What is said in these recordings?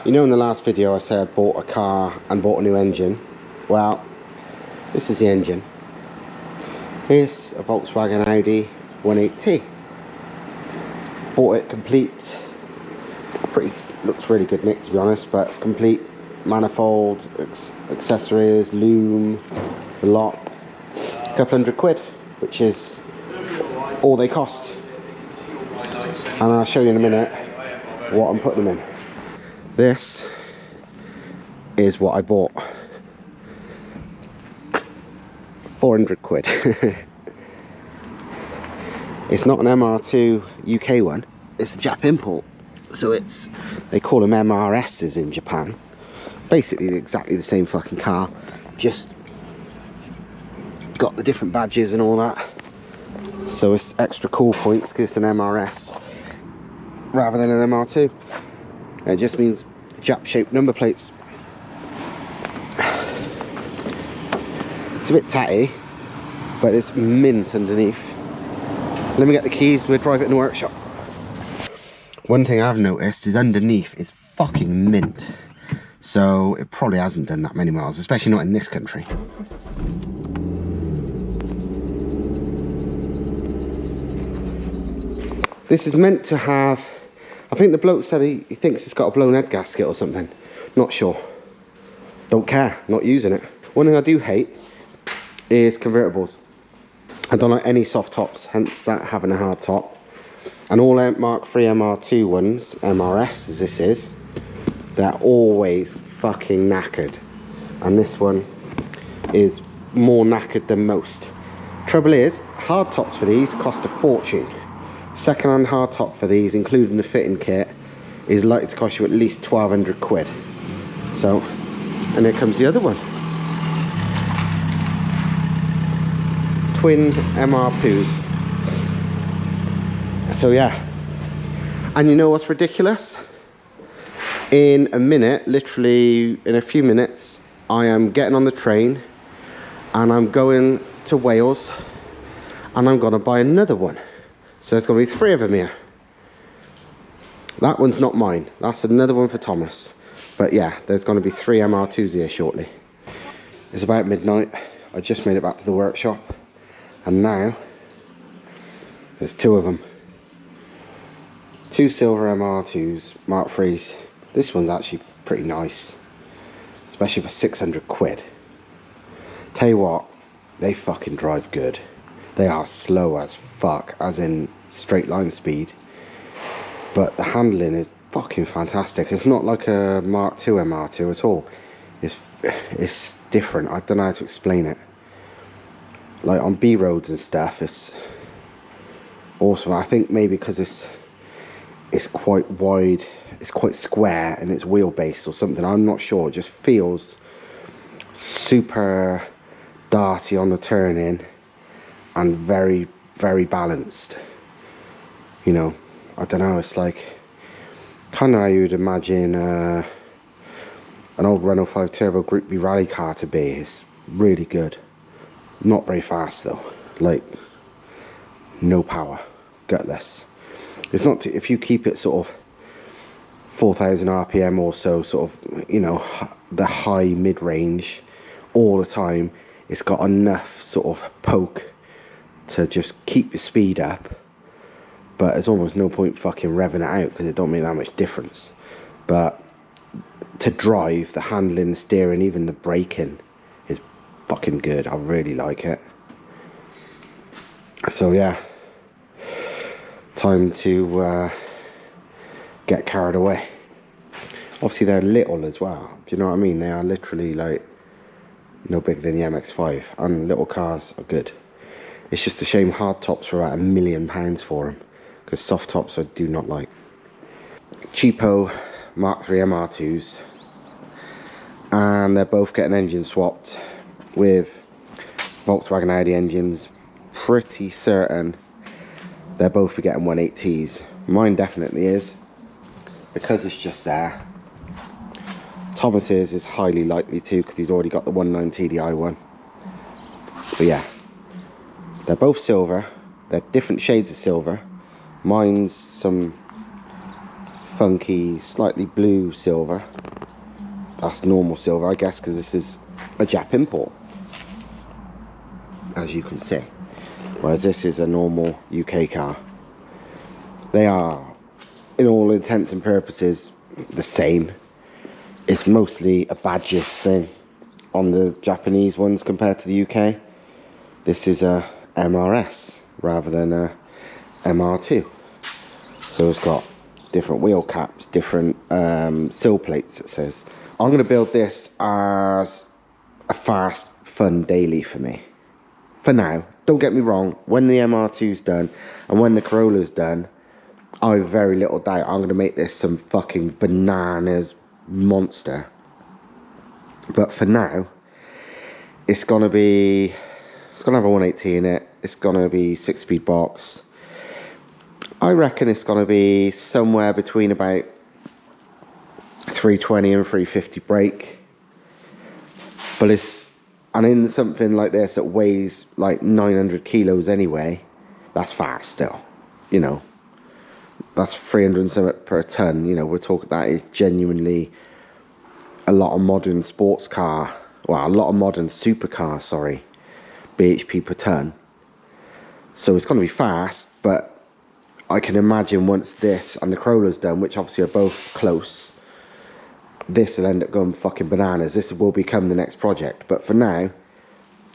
You know, in the last video I said I bought a car and bought a new engine. Well, this is the engine. Here's a Volkswagen Audi 1.8T. Bought it complete. Looks really good nick, to be honest, but it's complete. Manifold, accessories, loom, the lot. A couple £100, which is all they cost. And I'll show you in a minute what I'm putting them in. This is what I bought. £400. It's not an MR2 UK one, it's a Jap import. So they call them MRSs in Japan. Basically exactly the same fucking car, just got the different badges and all that. So it's extra cool points because it's an MRS rather than an MR2. It just means Jap shaped number plates. It's a bit tatty, but it's mint underneath. Let me get the keys, we'll drive it in the workshop. One thing I've noticed is underneath is fucking mint. So it probably hasn't done that many miles, especially not in this country. This is meant to have, I think the bloke said he thinks it's got a blown head gasket or something. Not sure. Don't care, not using it. One thing I do hate is convertibles. I don't like any soft tops, hence that having a hard top. And all Mark III MR2 ones, MRS as this is, they're always fucking knackered. And this one is more knackered than most. Trouble is, hard tops for these cost a fortune. Second-hand hard top for these, including the fitting kit, is likely to cost you at least £1,200. So, and here comes the other one. Twin MR2s. So yeah. And you know what's ridiculous? In a minute, literally in a few minutes, I am getting on the train and I'm going to Wales and I'm going to buy another one. So there's going to be 3 of them here. That one's not mine. That's another one for Thomas. But yeah, there's going to be 3 MR2s here shortly. It's about midnight. I just made it back to the workshop. And now, there's 2 of them. 2 silver MR2s, Mark III's. This one's actually pretty nice. Especially for £600. Tell you what, they fucking drive good. They are slow as fuck, as in straight line speed. But the handling is fucking fantastic. It's not like a Mark II MR2 at all. It's different. I don't know how to explain it. Like on B roads and stuff, it's awesome. I think maybe because it's quite wide, it's quite square, and it's wheelbase or something. I'm not sure. It just feels super darty on the turn in and very, very balanced. You know, I don't know. It's like kind of how you would imagine an old Renault 5 Turbo Group B rally car to be. It's really good. Not very fast though, like no power, gutless. It's not, if you keep it sort of 4,000 RPM or so, sort of, you know, the high mid-range all the time, it's got enough sort of poke to just keep your speed up, but there's almost no point fucking revving it out because it don't make that much difference. But to drive, the handling, the steering, even the braking is fucking good. I really like it. So yeah, time to get carried away. Obviously they're little as well, do you know what I mean? They are literally like no bigger than the MX-5, and little cars are good. It's just a shame hard tops are about £1 million for them, because soft tops I do not like. Cheapo Mark III MR2s, and they're both getting engine swapped with Volkswagen Audi engines. Pretty certain they'll both be getting 1.8Ts. Mine definitely is, because it's just there. Thomas's is highly likely to, because he's already got the 1.9 TDI one. But yeah, they're both silver. They're different shades of silver. Mine's some funky, slightly blue silver. That's normal silver, I guess, because this is a Jap import, as you can see. Whereas this is a normal UK car. They are, in all intents and purposes, the same. It's mostly a badges thing on the Japanese ones compared to the UK. This is a MRS rather than a MR2. So it's got different wheel caps, different sill plates, it says. I'm going to build this as a fast, fun daily for me. For now, don't get me wrong, when the MR2's done and when the Corolla's done, I have very little doubt I'm going to make this some fucking bananas monster. But for now, it's going to have a 180 in it. It's going to be 6-speed box. I reckon it's going to be somewhere between about 320 and 350 brake. But and in something like this that weighs like 900 kilos anyway, that's fast still, you know. That's 300 and something per ton, you know. We're talking, that is genuinely a lot of modern sports car, well, a lot of modern supercars, sorry, bhp per ton. So it's going to be fast, but I can imagine once this and the Corolla's done, which obviously are both close, this will end up going fucking bananas. This will become the next project. But for now,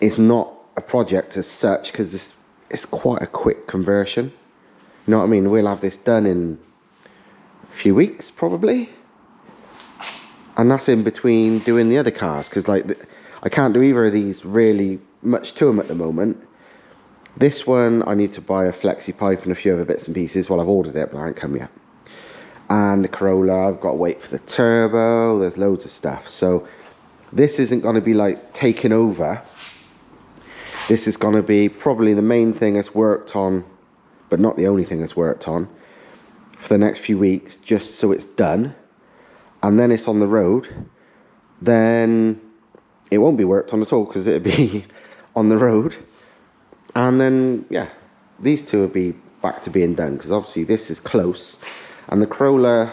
it's not a project as such, because it's quite a quick conversion. You know what I mean? We'll have this done in a few weeks, probably. And that's in between doing the other cars, because like I can't do either of these really much to them at the moment. This one, I need to buy a flexi pipe and a few other bits and pieces. Well, I've ordered it, but I ain't come yet. And the Corolla, I've got to wait for the turbo. There's loads of stuff. So this isn't going to be like taking over. This is going to be probably the main thing that's worked on, but not the only thing that's worked on, for the next few weeks, just so it's done. And then it's on the road. Then it won't be worked on at all, because it'll be on the road. And then, yeah, these two will be back to being done, because obviously this is close. And the Corolla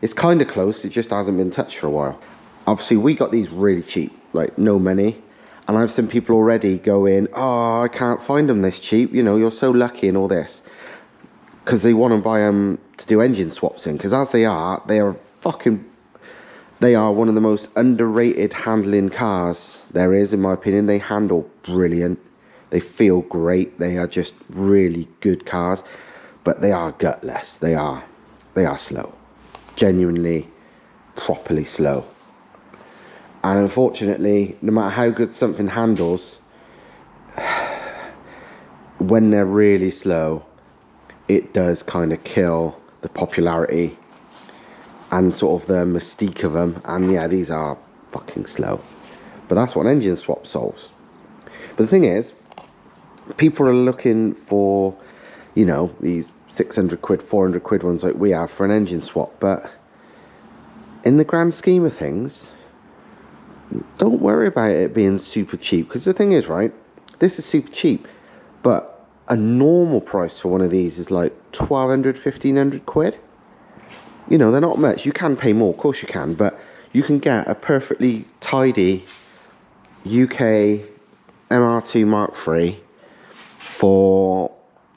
is kind of close, it just hasn't been touched for a while. Obviously, we got these really cheap, like no money. And I've seen people already go in, oh, I can't find them this cheap, you know, you're so lucky and all this. Because they want to buy them to do engine swaps in. Because as they are one of the most underrated handling cars there is, in my opinion. They handle brilliant. They feel great. They are just really good cars, but they are gutless. They are slow, genuinely, properly slow. And unfortunately, no matter how good something handles, when they're really slow, it does kind of kill the popularity and sort of the mystique of them. And yeah, these are fucking slow, but that's what an engine swap solves. But the thing is, people are looking for, you know, these 600 quid, 400 quid ones like we have for an engine swap. But in the grand scheme of things, don't worry about it being super cheap. Because the thing is, right, this is super cheap. But a normal price for one of these is like 1,200, 1,500 quid. You know, they're not much. You can pay more, of course you can. But you can get a perfectly tidy UK MR2 Mark III for,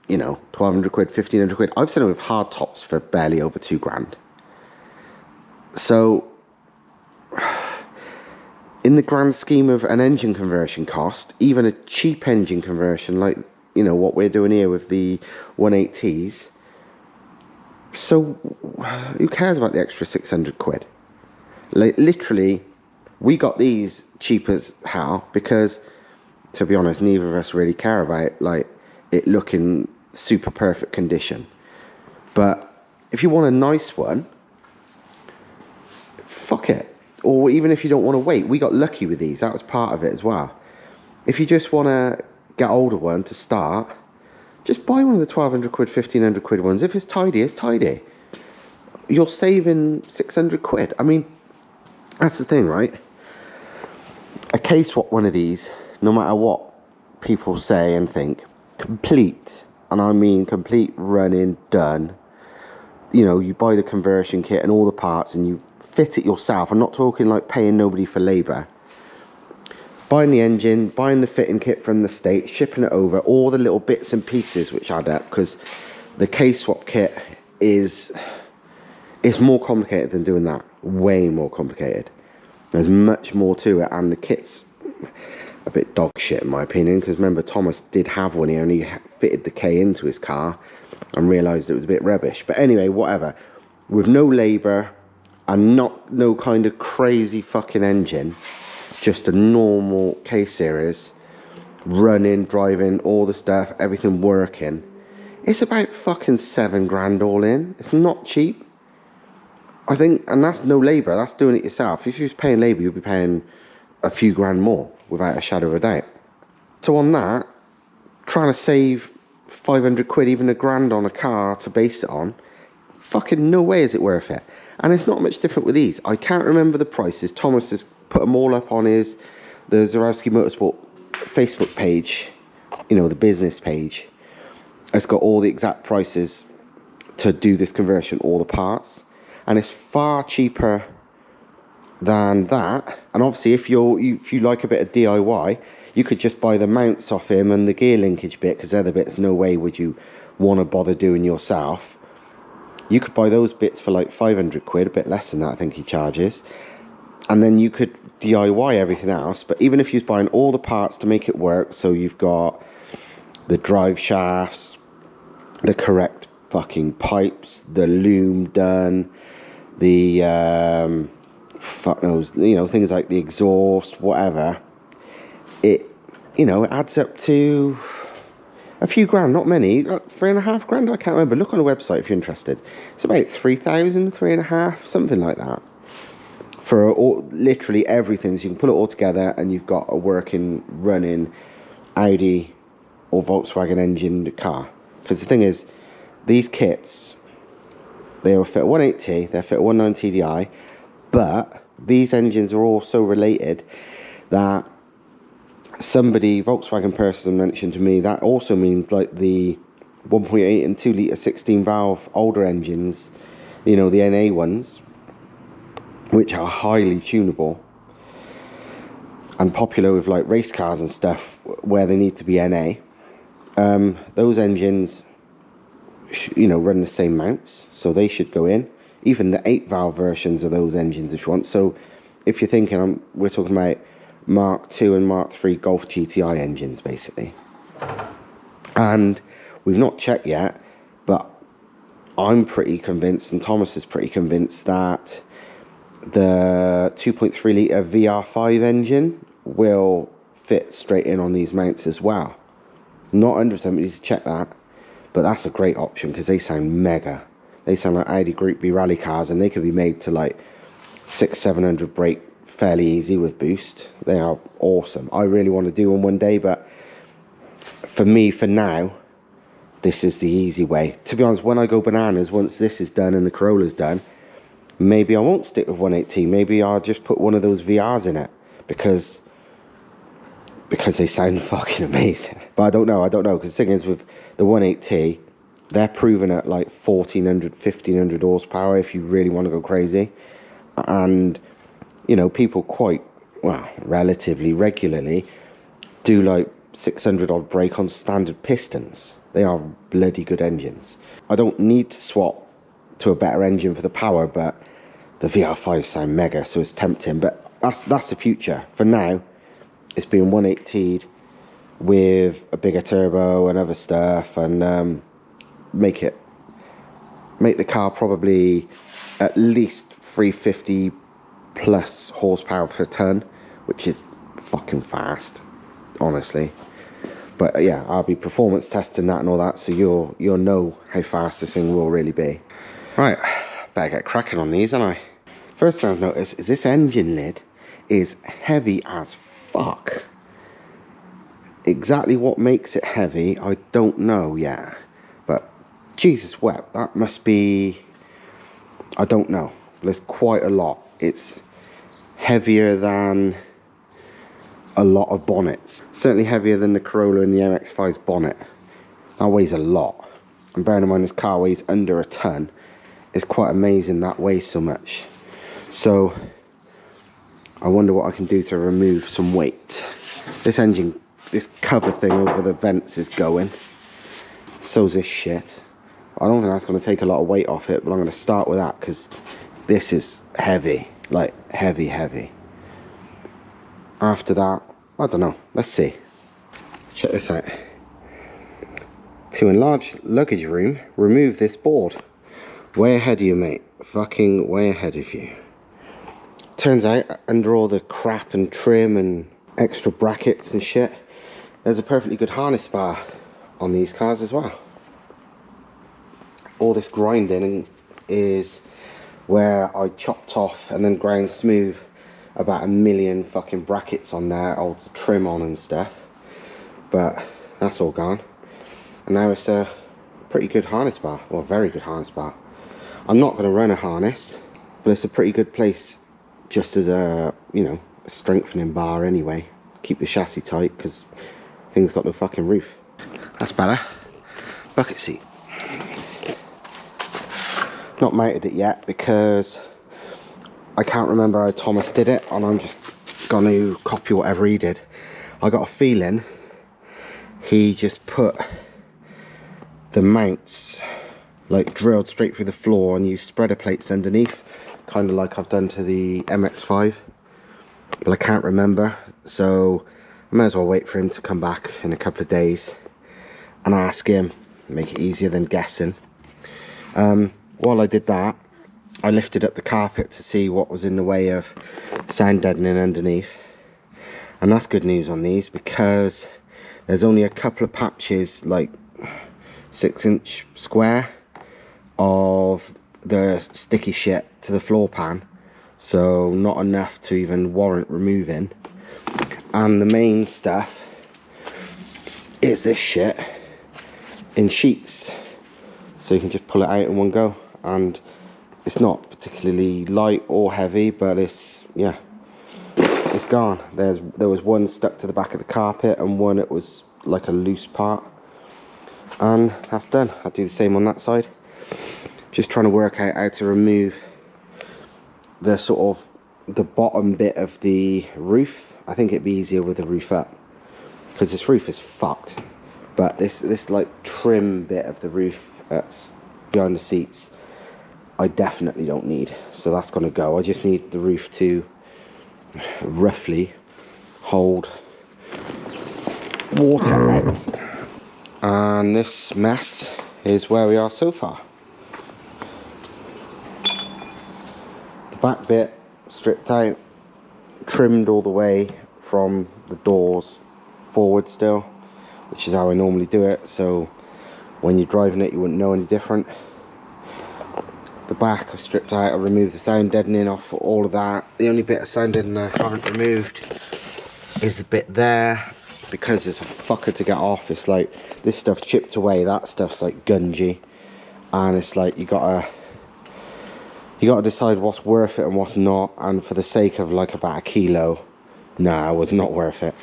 you know, 1,200 quid, 1,500 quid. I've seen them with hard tops for barely over 2 grand. So, in the grand scheme of an engine conversion cost, even a cheap engine conversion, like, you know, what we're doing here with the 180s, so who cares about the extra 600 quid? Like, literally, we got these cheap as hell because, to be honest, neither of us really care about like it looking super perfect condition. But if you want a nice one, fuck it. Or even if you don't want to wait, we got lucky with these. That was part of it as well. If you just want to get older one to start, just buy one of the 1,200 quid, 1,500 quid ones. If it's tidy, it's tidy. You're saving 600 quid. I mean, that's the thing, right? A K-swap one of these, no matter what people say and think, complete, and I mean complete running, done, you know, you buy the conversion kit and all the parts and you fit it yourself. I'm not talking like paying nobody for labour. Buying the engine, buying the fitting kit from the States, shipping it over, all the little bits and pieces which add up, because the K-swap kit is more complicated than doing that. Way more complicated. There's much more to it, and the kit's a bit dog shit in my opinion, because remember, Thomas did have one. He only fitted the K into his car and realised it was a bit rubbish. But anyway, whatever. With no labour and no kind of crazy fucking engine, just a normal K-series, running, driving, all the stuff, everything working, it's about fucking £7 all in. It's not cheap, I think, and that's no labour, that's doing it yourself. If you was paying labour, you'd be paying a few grand more, without a shadow of a doubt. So on that, trying to save 500 quid, even £1,000 on a car to base it on, fucking no way is it worth it. And it's not much different with these. I can't remember the prices. Thomas has put them all up on the Zarowski Motorsport Facebook page, you know, the business page. It's got all the exact prices to do this conversion, all the parts, and it's far cheaper than that. And obviously, if you like a bit of DIY, you could just buy the mounts off him and the gear linkage bit, because they're the bits no way would you want to bother doing yourself. You could buy those bits for like 500 quid, a bit less than that I think he charges, and then you could DIY everything else. But even if you're buying all the parts to make it work, so you've got the drive shafts, the correct fucking pipes, the loom done, the fuck knows, you know, things like the exhaust, whatever, it, you know, it adds up to a few grand, not many, like £3,500, I can't remember. Look on the website if you're interested. It's about 3,000, 3.5, something like that, for literally everything. So you can put it all together and you've got a working, running Audi or Volkswagen engined car. Because the thing is, these kits, they will fit a 180T, they'll fit a 190 TDI, but these engines are all so related that Volkswagen person mentioned to me, that also means like the 1.8 and 2 litre 16 valve older engines, you know, the NA ones, which are highly tunable and popular with like race cars and stuff where they need to be NA. Those engines, you know, run the same mounts, so they should go in. Even the 8 valve versions of those engines if you want. So if you're thinking, we're talking about Mark II and Mark III Golf GTI engines basically. And we've not checked yet, but I'm pretty convinced, and Thomas is pretty convinced, that the 2.3 litre VR5 engine will fit straight in on these mounts as well. Not 100%, we need to check that, but that's a great option because they sound mega. They sound like Audi Group B rally cars, and they could be made to like 600-700 brake fairly easy with boost. They are awesome. I really want to do one day, but for me, for now, this is the easy way. To be honest, when I go bananas, once this is done and the Corolla's done, maybe I won't stick with 180. Maybe I'll just put one of those VRs in it, because they sound fucking amazing. But I don't know, because the thing is, with the 180, they're proven at like 1400, 1500 horsepower if you really want to go crazy. And, you know, people quite, well, relatively regularly do like 600 odd brake on standard pistons. They are bloody good engines. I don't need to swap to a better engine for the power, but the VR5 sound mega, so it's tempting. But that's the future. For now, it's being 180'd with a bigger turbo and other stuff, and make the car probably at least 350 plus horsepower per ton, which is fucking fast, honestly. But yeah, I'll be performance testing that and all that, so you'll know how fast this thing will really be. Right, better get cracking on these, don't I? First thing I've noticed is this engine lid is heavy as fuck. Exactly what makes it heavy, I don't know yet. But Jesus wept, that must be, I don't know. There's quite a lot. It's heavier than a lot of bonnets. Certainly heavier than the Corolla and the MX-5's bonnet. That weighs a lot. And bearing in mind this car weighs under a ton, It's quite amazing that weighs so much. So I wonder what I can do to remove some weight. This engine, this cover thing over the vents is going. So's this shit. I don't think that's going to take a lot of weight off it, but I'm going to start with that because this is heavy, like heavy, heavy. After that, I don't know, let's see. Check this out. To enlarge luggage room, remove this board. Way ahead of you, mate. Fucking way ahead of you. Turns out, under all the crap and trim and extra brackets and shit, there's a perfectly good harness bar on these cars as well. All this grinding is where I chopped off and then ground smooth about 1 million fucking brackets on there, all to trim on and stuff. But that's all gone. And now it's a pretty good harness bar, well, very good harness bar. I'm not going to run a harness, but it's a pretty good place just as a, you know, a strengthening bar anyway. Keep the chassis tight because thing's got no fucking roof. That's better. Bucket seat. Not mounted it yet because I can't remember how Thomas did it, and I'm just going to copy whatever he did. I got a feeling he just put the mounts like drilled straight through the floor and used spreader plates underneath, kind of like I've done to the MX-5, but I can't remember, so I may as well wait for him to come back in a couple of days and ask him, make it easier than guessing. While I did that, I lifted up the carpet to see what was in the way of sound deadening underneath, and that's good news on these because there's only a couple of patches, like 6-inch square, of the sticky shit to the floor pan, so not enough to even warrant removing. And the main stuff is this shit in sheets, so you can just pull it out in one go, and it's not particularly light or heavy, but it's, yeah, it's gone. There was one stuck to the back of the carpet and one it was like a loose part, and that's done. I'll do the same on that side. Just trying to work out how to remove the sort of the bottom bit of the roof. I think it'd be easier with the roof up because this roof is fucked, but this like trim bit of the roof that's behind the seats I definitely don't need, so that's going to go. I just need the roof to roughly hold water out, and this mess is where we are so far. The back bit stripped out, trimmed all the way from the doors forward still, which is how I normally do it, so when you're driving it you wouldn't know any different. The back I stripped out, I removed the sound deadening off all of that. The only bit of sound deadening I haven't removed is the bit there, because it's a fucker to get off. It's like this stuff chipped away, that stuff's like gungy, and it's like you gotta decide what's worth it and what's not, and for the sake of like about 1 kilo, nah, it was not worth it.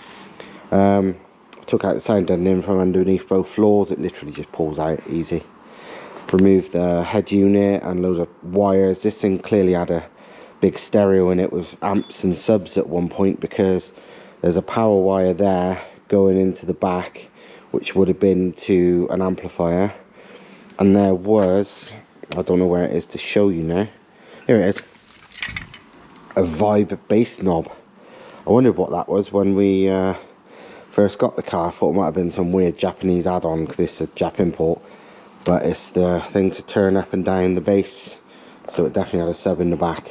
Took out the sound deadening from underneath both floors. It literally just pulls out easy. Removed the head unit and loads of wires. This thing clearly had a big stereo in it with amps and subs at one point, because there's a power wire there going into the back which would have been to an amplifier, and there was, I don't know where it is to show you now, here it is, a vibe bass knob. I wondered what that was when we first got the car. I thought it might have been some weird Japanese add-on because this is a Jap import, but it's the thing to turn up and down the bass, so it definitely had a sub in the back.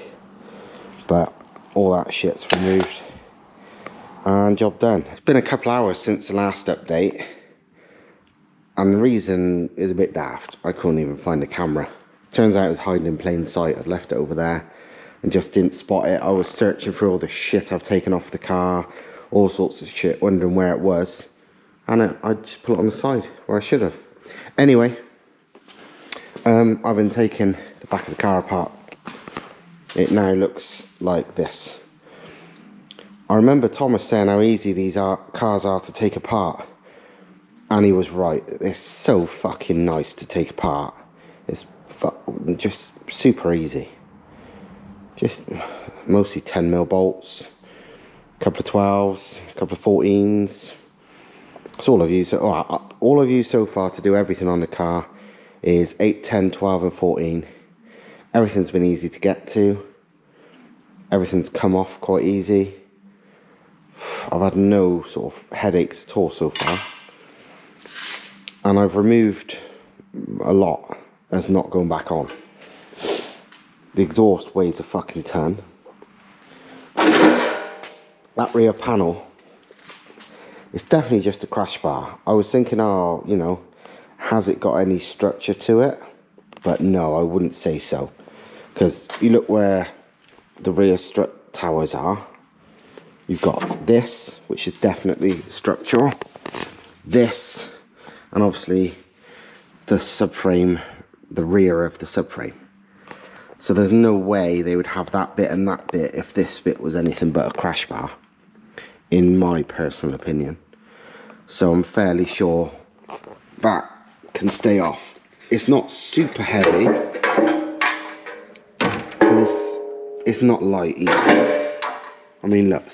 But all that shit's removed and job done. It's been a couple hours since the last update, and the reason is a bit daft. I couldn't even find the camera. Turns out it was hiding in plain sight. I'd left it over there and just didn't spot it. I was searching for all the shit I've taken off the car, all sorts of shit, wondering where it was, and I just put it on the side where I should have. Anyway, I've been taking the back of the car apart. It now looks like this. I remember Thomas saying how easy these cars are to take apart, and he was right. They're so fucking nice to take apart. It's just super easy. Just mostly 10mm bolts, a couple of 12s, a couple of 14s. That's all I've used. So, all I've used so far to do everything on the car is 8, 10, 12 and 14. Everything's been easy to get to. Everything's come off quite easy. I've had no sort of headaches at all so far. And I've removed a lot that's not going back on. The exhaust weighs a fucking ton. That rear panel, it's definitely just a crash bar. I was thinking, oh, you know, has it got any structure to it? But no, I wouldn't say so. Because you look where the rear strut towers are. You've got this, which is definitely structural. This, and obviously the subframe, the rear of the subframe. So there's no way they would have that bit and that bit if this bit was anything but a crash bar, in my personal opinion. So I'm fairly sure that can stay off. It's not super heavy, but it's not light either. I mean, look,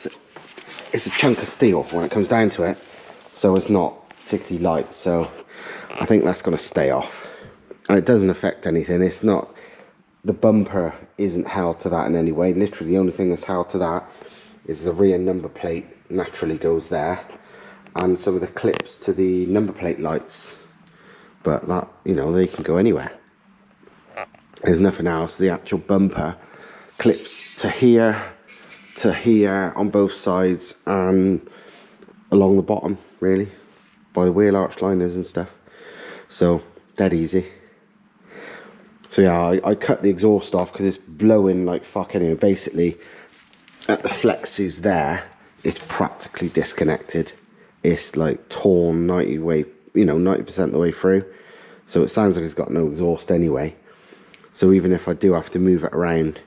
it's a chunk of steel when it comes down to it, so it's not particularly light. So I think that's going to stay off, and it doesn't affect anything. It's not, the bumper isn't held to that in any way. Literally the only thing that's held to that is the rear number plate naturally goes there, and some of the clips to the number plate lights, but that, you know, they can go anywhere. There's nothing else. The actual bumper clips to here on both sides and along the bottom, really, by the wheel arch liners and stuff. So dead easy. So yeah, I cut the exhaust off because it's blowing like fuck anyway. Basically, at the flexes there, it's practically disconnected. It's like torn 90% of the way through. So it sounds like it's got no exhaust anyway. So even if I do have to move it around,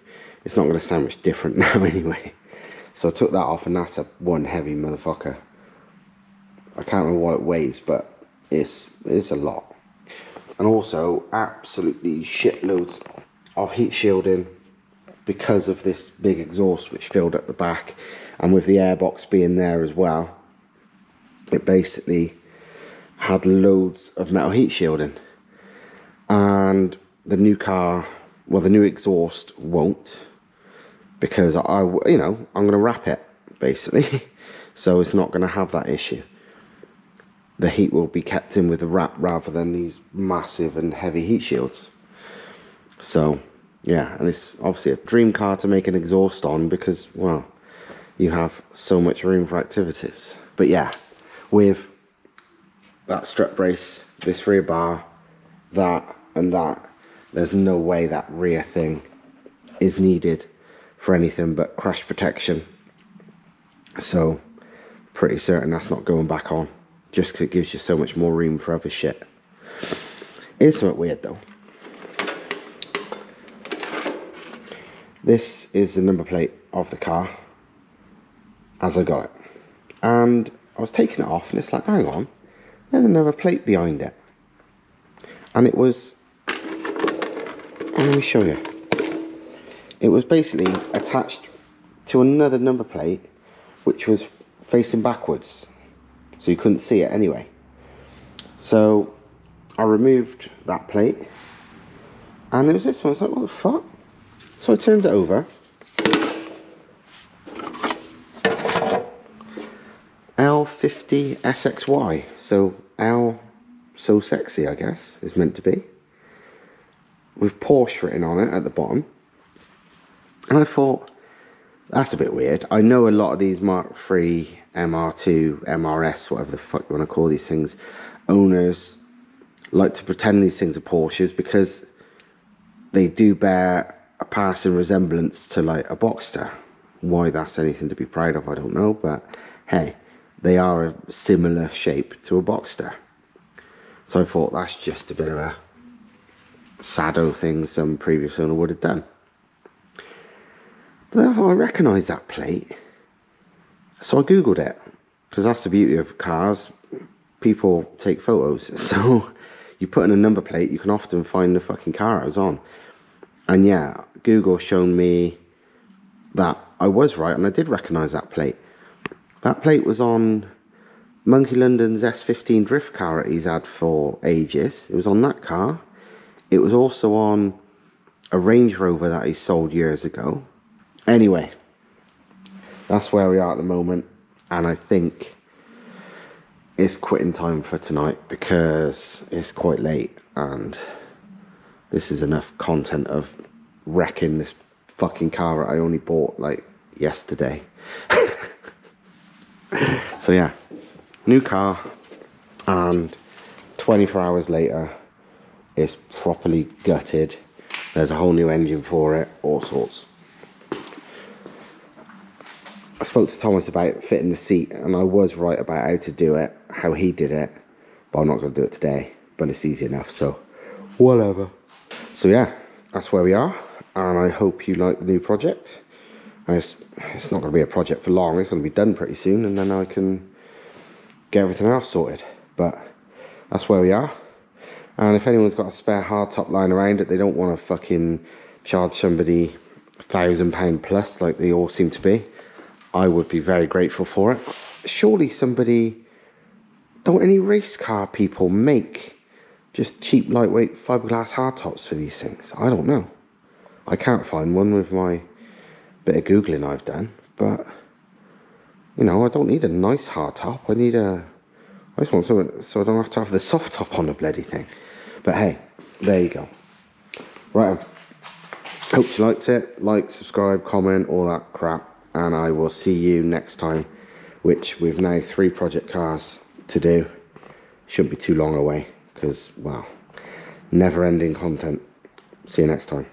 it's not going to sound much different now anyway. So I took that off, and that's one heavy motherfucker. I can't remember what it weighs, but it's a lot. And also absolutely shitloads of heat shielding because of this big exhaust which filled up the back, and with the airbox being there as well, it basically had loads of metal heat shielding. And the new car, well, the new exhaust won't, because I'm going to wrap it basically, so it's not going to have that issue. The heat will be kept in with the wrap rather than these massive and heavy heat shields. So yeah, and it's obviously a dream car to make an exhaust on because, well, you have so much room for activities. But yeah, with that strut brace, this rear bar, that and that, there's no way that rear thing is needed for anything but crash protection. So pretty certain that's not going back on, just because it gives you so much more room for other shit. It's somewhat weird though. This is the number plate of the car as I got it, and I was taking it off, and it's like, hang on, there's another plate behind it. And it was, let me show you, it was basically attached to another number plate which was facing backwards, so you couldn't see it anyway. So I removed that plate, and it was this one. I was like, what the fuck? So I turned it over. L50 SXY. So L, so sexy, I guess, is meant to be, with Porsche written on it at the bottom. And I thought, that's a bit weird. I know a lot of these Mark III, MR2, MRS, whatever the fuck you want to call these things, owners like to pretend these things are Porsches because they do bear a passing resemblance to like a Boxster. Why that's anything to be proud of, I don't know, but hey, they are a similar shape to a Boxster. So I thought that's just a bit of a sado thing some previous owner would have done. But therefore I recognised that plate, so I googled it, because that's the beauty of cars, people take photos, so you put in a number plate, you can often find the fucking car I was on. And yeah, Google shown me that I was right, and I did recognise that plate. That plate was on Monkey London's S15 drift car that he's had for ages. It was on that car. It was also on a Range Rover that he sold years ago. Anyway, that's where we are at the moment, and I think it's quitting time for tonight because it's quite late and this is enough content of wrecking this fucking car that I only bought like yesterday. So yeah, new car, and 24 hours later it's properly gutted. There's a whole new engine for it, all sorts. I spoke to Thomas about fitting the seat, and I was right about how to do it, how he did it, but I'm not going to do it today, but it's easy enough, so whatever. So yeah, that's where we are, and I hope you like the new project. And it's not going to be a project for long, it's going to be done pretty soon, and then I can get everything else sorted. But that's where we are. And if anyone's got a spare hardtop lying around that they don't want to fucking charge somebody £1,000 plus like they all seem to be, I would be very grateful for it. Surely somebody, don't any race car people make just cheap lightweight fiberglass hardtops for these things? I don't know. I can't find one with my bit of Googling I've done, but you know, I don't need a nice hardtop. I just want something so I don't have to have the soft top on the bloody thing. But hey, there you go. Right, hope you liked it. Like, subscribe, comment, all that crap. And I will see you next time, which we've now 3 project cars to do. Shouldn't be too long away because, well, never ending content. See you next time.